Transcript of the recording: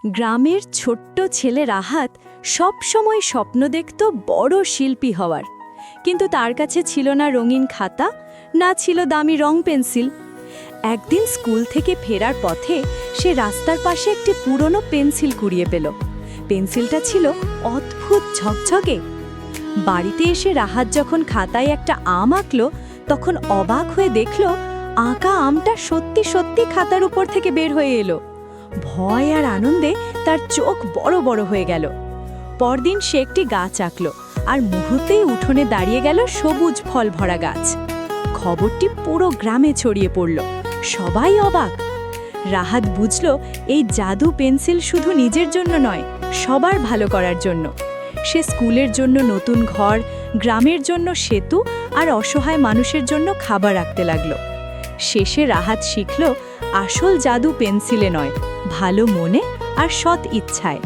গ্রামের ছোট্ট ছেলে রাহাত সব সময় স্বপ্ন দেখত বড় শিল্পী হওয়ার, কিন্তু তার কাছে ছিল না রঙিন খাতা, না ছিল দামি রং পেন্সিল। একদিন স্কুল থেকে ফেরার পথে সে রাস্তার পাশে একটি পুরনো পেন্সিল কুড়িয়ে পেল। পেন্সিলটা ছিল অদ্ভুত ঝকঝকে। বাড়িতে এসে রাহাত যখন খাতায় একটা আম আঁকল, তখন অবাক হয়ে দেখল আঁকা আমটা সত্যি সত্যি খাতার উপর থেকে বের হয়ে এলো। ভয় আর আনন্দে তার চোখ বড় বড় হয়ে গেল। পরদিন সে একটি গাছ আঁকল, আর মুহূর্তেই উঠোনে দাঁড়িয়ে গেল সবুজ ফল ভরা গাছ। খবরটি পুরো গ্রামে ছড়িয়ে পড়ল, সবাই অবাক। রাহাত বুঝল এই জাদু পেন্সিল শুধু নিজের জন্য নয়, সবার ভালো করার জন্য। সে স্কুলের জন্য নতুন ঘর, গ্রামের জন্য সেতু আর অসহায় মানুষের জন্য খাবার রাখতে লাগলো। শেষে রাহাত শিখল আসল জাদু পেন্সিলে নয়, ভালো মনে আর সৎ ইচ্ছায়।